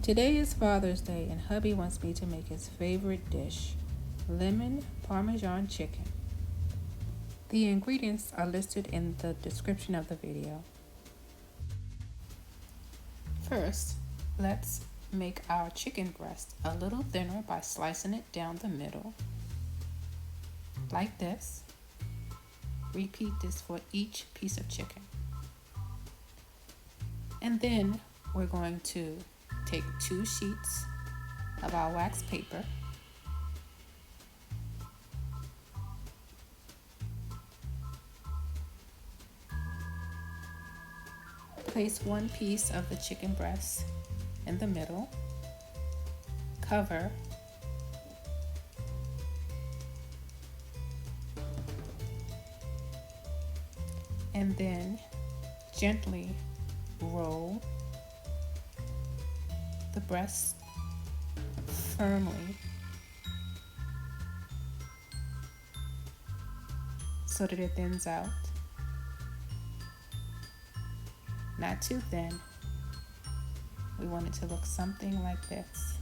Today is Father's Day and hubby wants me to make his favorite dish, Lemon Parmesan Chicken. The ingredients are listed in the description of the video. First, let's make our chicken breast a little thinner by slicing it down the middle, like this. Repeat this for each piece of chicken. And then we're going to take 2 sheets of our wax paper, place 1 piece of the chicken breast in the middle, cover, and then gently roll the breast firmly so that it thins out. Not too thin. We want it to look something like this.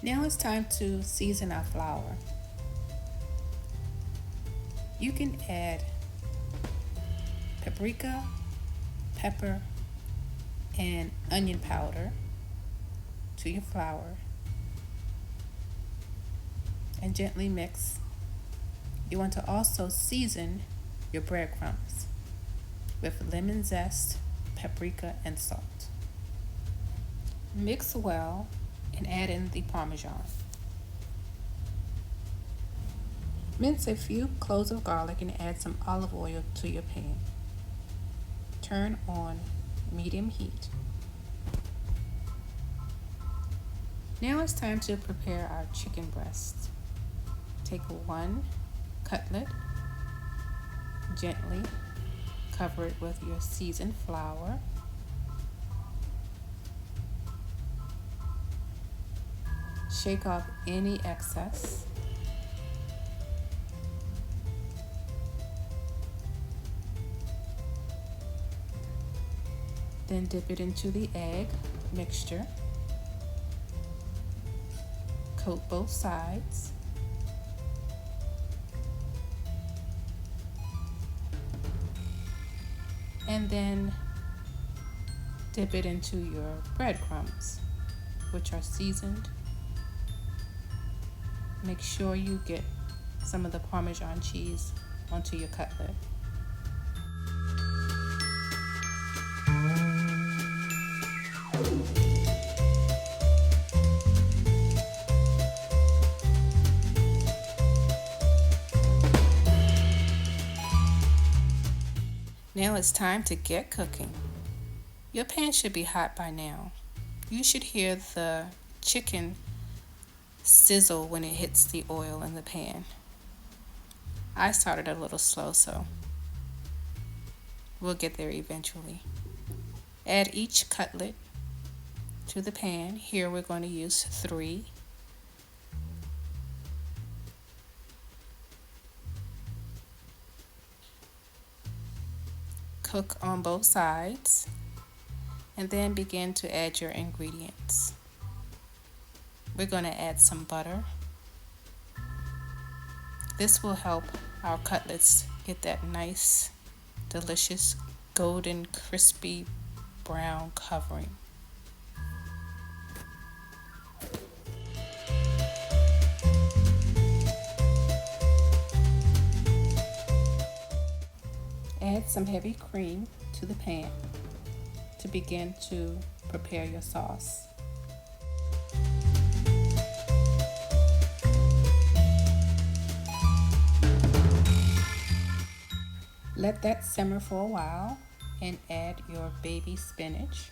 Now it's time to season our flour. You can add paprika, pepper, and onion powder to your flour and gently mix. You want to also season your breadcrumbs with lemon zest, paprika, and salt. Mix well and add in the Parmesan. Mince a few cloves of garlic and add some olive oil to your pan. Turn on medium heat. Now it's time to prepare our chicken breast. Take 1 cutlet, gently cover it with your seasoned flour. Shake off any excess. Then dip it into the egg mixture. Coat both sides. And then dip it into your breadcrumbs, which are seasoned. Make sure you get some of the Parmesan cheese onto your cutlet. Now it's time to get cooking. Your pan should be hot by now. You should hear the chicken sizzle when it hits the oil in the pan. I started a little slow, so we'll get there eventually. Add each cutlet to the pan. Here we're going to use 3. Cook on both sides and then begin to add your ingredients. We're going to add some butter. This will help our cutlets get that nice, delicious, golden, crispy brown covering. Add some heavy cream to the pan to begin to prepare your sauce. Let that simmer for a while and add your baby spinach.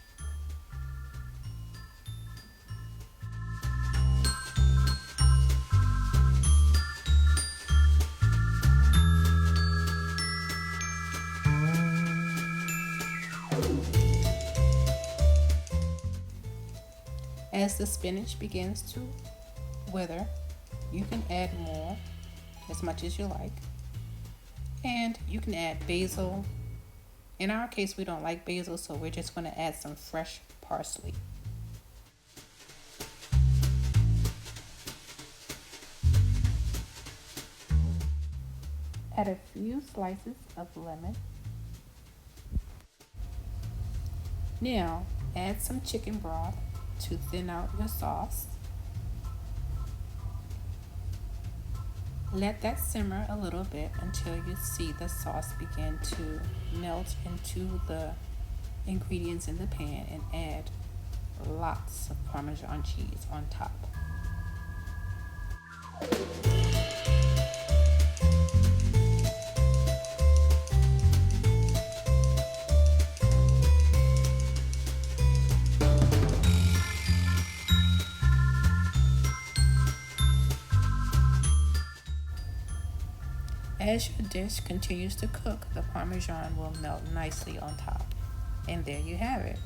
As the spinach begins to wither, you can add more, as much as you like. And you can add basil, In our case, we don't like basil, so we're just going to add some fresh parsley. Add a few slices of lemon. Now, add some chicken broth to thin out your sauce. Let that simmer a little bit until you see the sauce begin to melt into the ingredients in the pan, and add lots of Parmesan cheese on top. As your dish continues to cook, the Parmesan will melt nicely on top. And there you have it.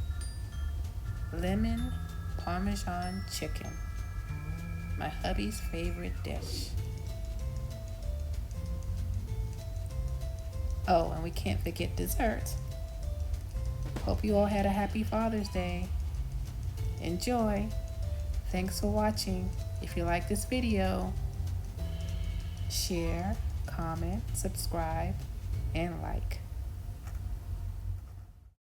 Lemon Parmesan Chicken. My hubby's favorite dish. Oh, and we can't forget dessert. Hope you all had a happy Father's Day. Enjoy. Thanks for watching. If you like this video, share, comment, subscribe, and like.